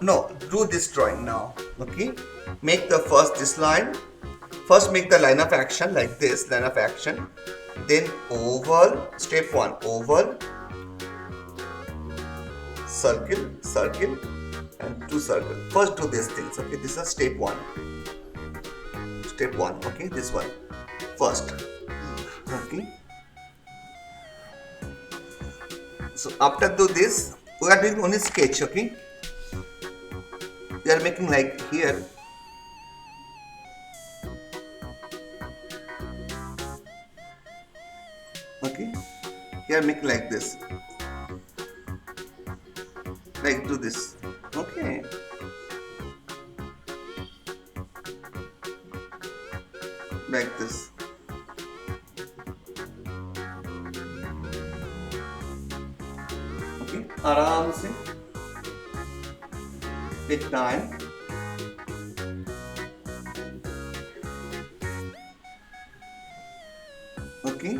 No, do this drawing now. Okay, make the first this line. First make the line of action like this, line of action. Then oval, step 1, oval, circle, circle, and 2 circle. First do these things, okay? This is step 1. Step 1, okay? This one. First. Okay. So after do this, we are doing only sketch, okay? We are making like here. Okay, here make like this, like do this. Okay, like this. Okay, आराम से take time. Okay.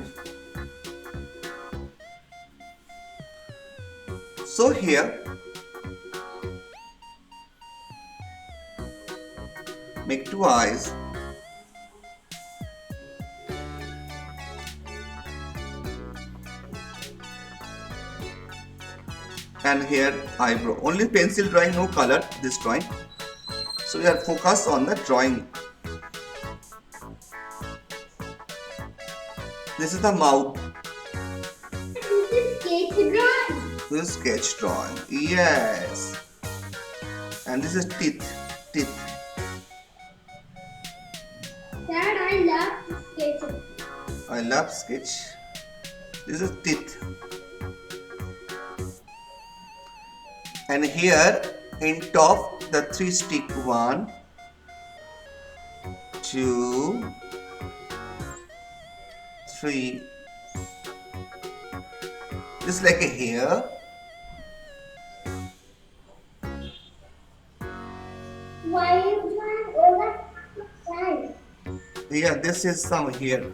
So here, make 2 eyes. And here eyebrow. Only pencil drawing, no color, this drawing. So we are focused on the drawing. This is the mouth. This is sketch drawing. Yes. And this is teeth. Teeth. Dad, I love sketching. I love sketch. This is teeth. And here in top the 3 stick. 1, 2, 3. Just like a hair. Why are you drawing all that side? Yeah, this is some here.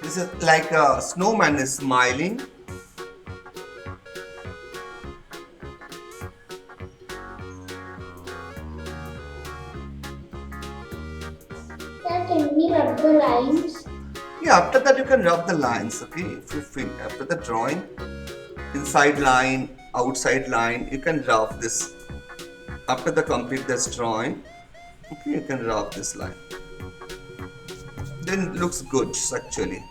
This is like a snowman is smiling. Dad, can we rub the lines? Yeah, after that you can rub the lines, okay? If you feel after the drawing, inside line, outside line, you can rub this. After the complete this drawing, okay, you can rub this line. Then it looks good actually.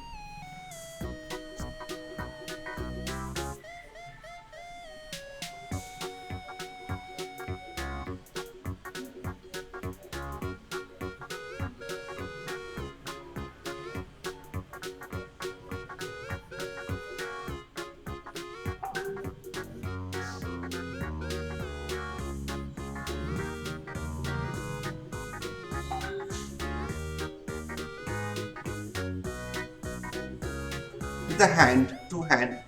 With the hand, 2 hand.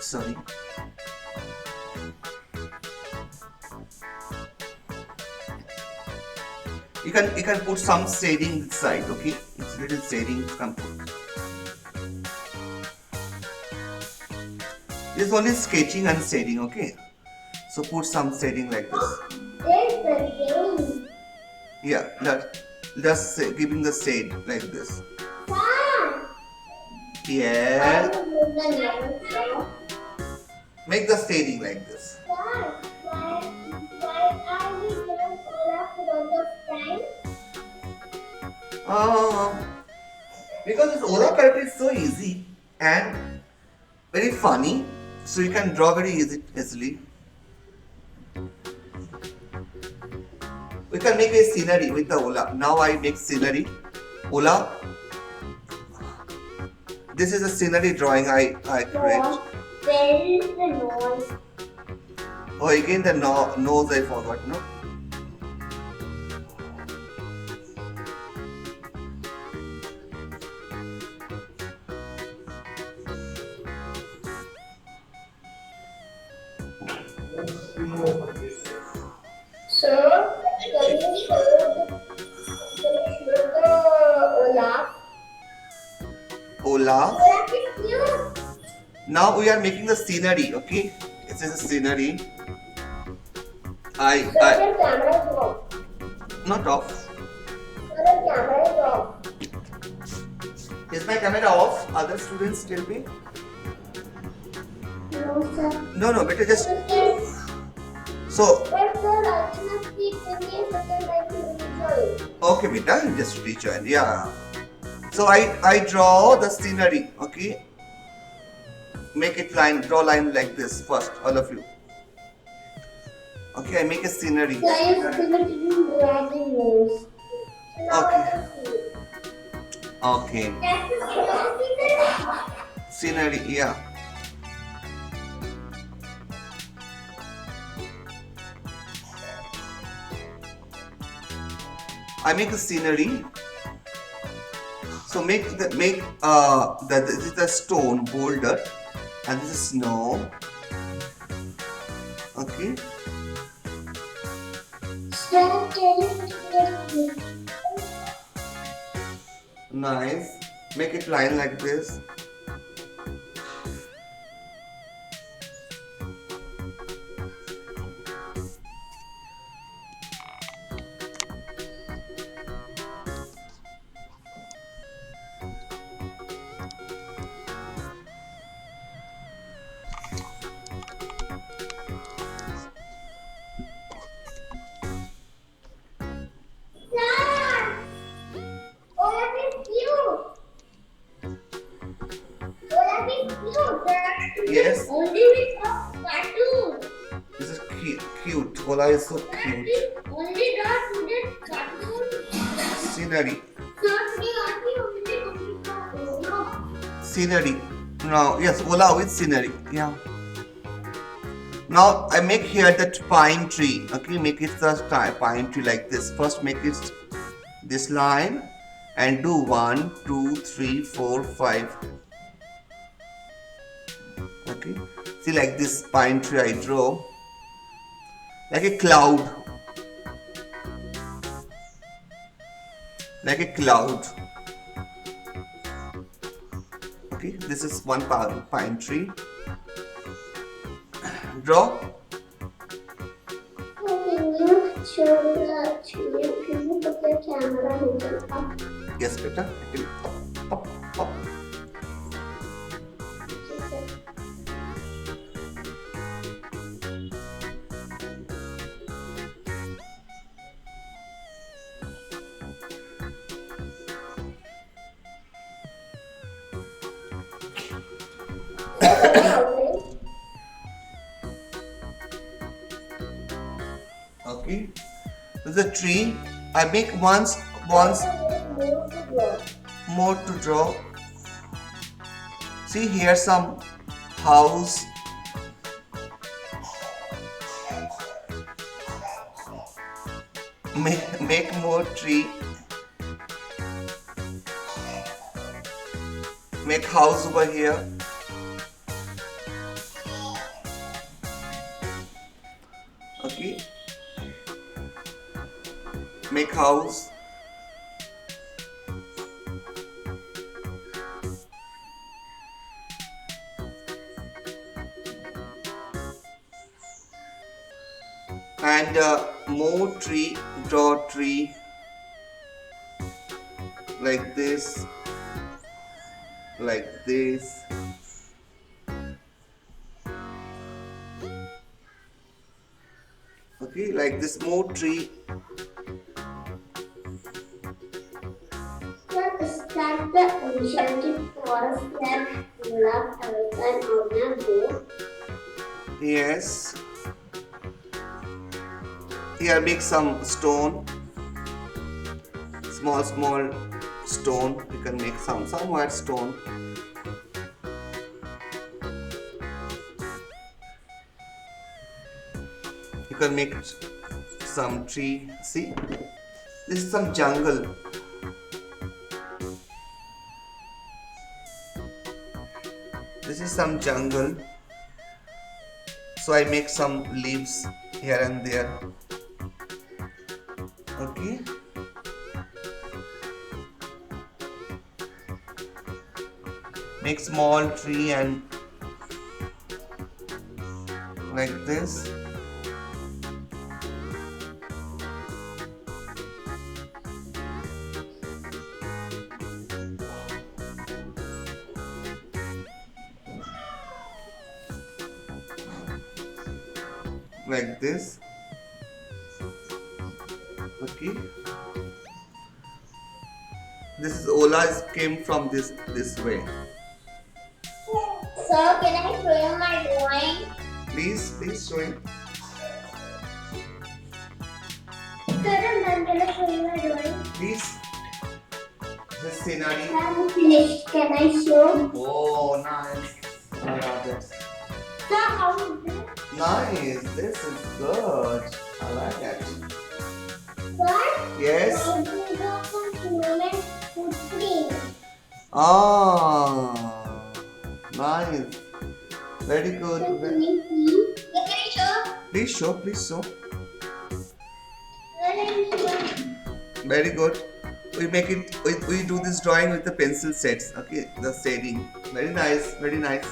Sorry. You can put some shading inside, okay? It's little shading you can put. This is only sketching and shading, okay? So put some shading like this. There's the game. Yeah, just giving the shade like this. Dad! Yeah. Why you the nails off? Make the shading like this. Dad, why are we doing all of a lot of time? Because this Ola character is so easy and very funny, so you can draw very easily. We can make a scenery with the Ola. Now I make scenery. Ola. This is a scenery drawing I create. Where is the noise? Oh, again the nose I forgot, no? So, can you show the Olaf? Olaf. Olaf is cute. Now we are making the scenery, okay? This is a scenery. So your camera is off. Not off. So your camera is off. Is my camera off? Other students tell me. No, sir. No, better just. Yes. So, But sir, I cannot speak Hindi, but I like to rejoin. okay, beta, just rejoin. Yeah. So I draw the scenery, okay? Make it draw line like this first, all of you. Okay, I make a scenery. So I used to do dragging moves. So now Okay. I can see. Okay. That's the Scenery, yeah. I make a scenery. So this is the stone boulder and this is snow. Okay. Sir, can you Nice. Make it line like this. Sir! Olaf is cute. Olaf is cute. Yes. Only with a cartoon. This is cute. Ola is so That cute. is only that with cartoon. Scenery. Sir, today auntie only complete the Scenery. Now, yes, Ola with scenery. Yeah. Now I make here that pine tree. Okay, make it the pine tree like this. First make it this line and do 1, 2, 3, 4, 5. Okay. See like this pine tree I draw. Like a cloud. Like a cloud. Okay, this is one pine tree. Draw. Can you show the tree? Can you put the camera handle up? Yes, beta. I can up. Okay. This is a tree. I make once more to draw. See here some house. Make more tree. Make house over here. Okay. Make house. And more tree, draw tree like this, like this. Okay, like this more tree. Is that the enchanted forest that Olaf and Anna go? Yes. Here make some stone. Small stone. You can make some white stone. You can make some tree. See, this is some jungle. This is some jungle. So I make some leaves here and there. Okay. Make small tree and like this. Like this. Okay. This is Ola came from this way. So can I show you my drawing? Please show it. Karan, I'm gonna show you my drawing. Please. This scenery. I'm finished. Can I show? Oh, nice. I love this. So how is it? Nice. This is good. I like it. But Yes. I do not want to moment footprint. Ah, nice. Very So good. can you see? Yeah, can I show? Please show. Please show. Can I show? Very good. We make it. We do this drawing with the pencil sets. Okay, the shading. Very nice. Very nice.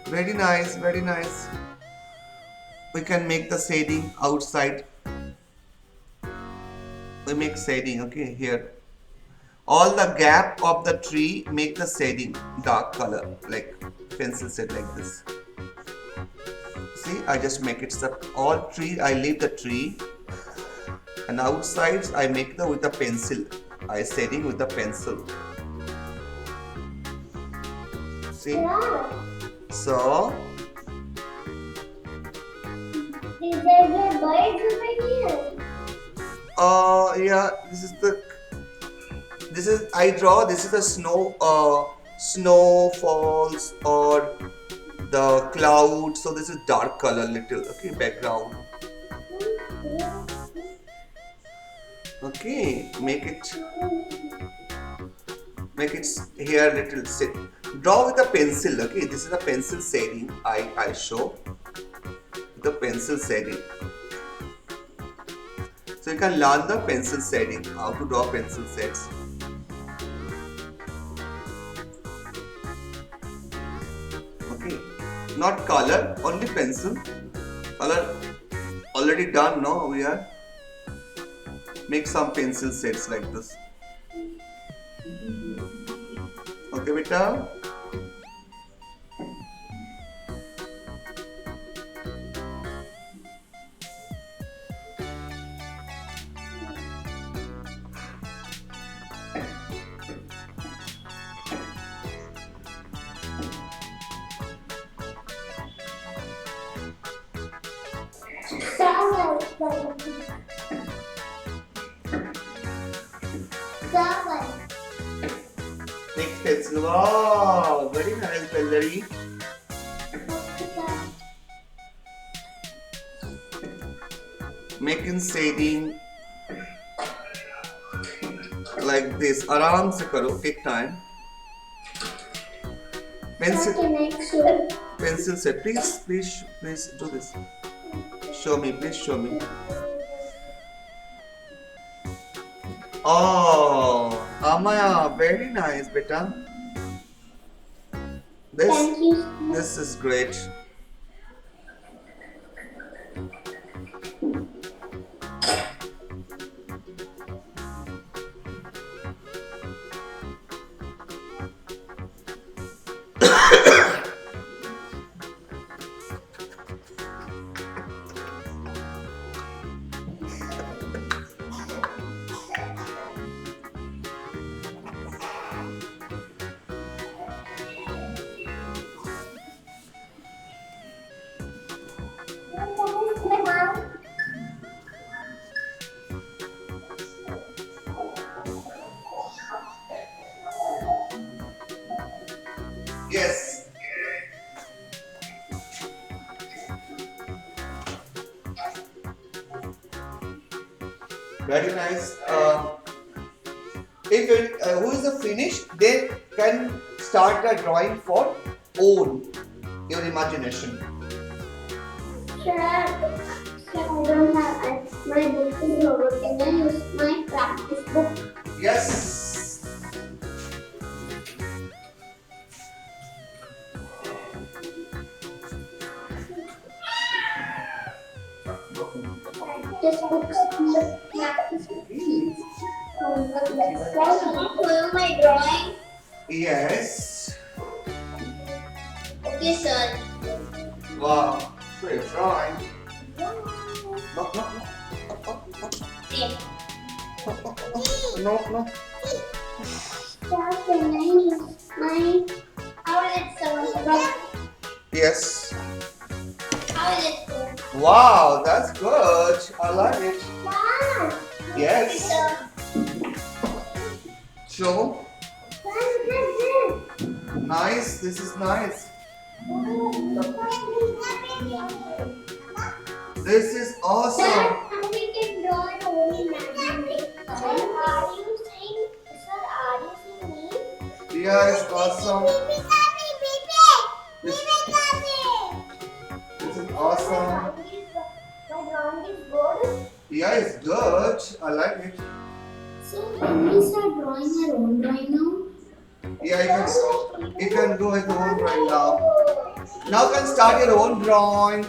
Very nice. Very nice. We can make the shading outside. We make shading. Okay, here. All the gap of the tree make the shading dark color, like pencil set like this. See, I just make it all tree. I leave the tree, and outside I make the with the pencil. I shading with the pencil. See, Wow. so Is there the birds over here? yeah, this is I draw. This is a snow falls or the cloud. So this is dark color little. Okay, background. Okay, make it here little sit. Draw with a pencil. Okay, this is a pencil shading. I show the pencil shading. So you can learn the pencil shading, how to draw pencil sets. Okay, not color, only pencil. Color already done. No, we are make some pencil sets like this. Okay, beta. Next pencil. Wow, very nice, Bellary. Making shading like this. आराम से करो, take time. Pencil set. Please do this. Show me, please show me. Oh, Amaya, very nice, beta. Thank you. This is great. Very nice. If it, who is the finished, they can start the drawing for own your imagination. Sir, I don't have my book is over. Can I use my practice book? Yes. Practice books. Practice books. Follow my drawing. Yes. Okay, sir. Wow. Great drawing. No, no, no, no. Sir, can I use my? How will it sound? Yes. How will it go? Wow, that's good. I like it. Wow. Yes. So nice. This is nice. This is awesome. Sir, we can draw an own imaginary. Are you saying, sir, are you saying me? Yes, awesome. This is awesome. My drawing is good. Yeah, it's good. I like it. So, can we start drawing our own drawing now? Yeah, you can do it own drawing now. Now can start your own drawing.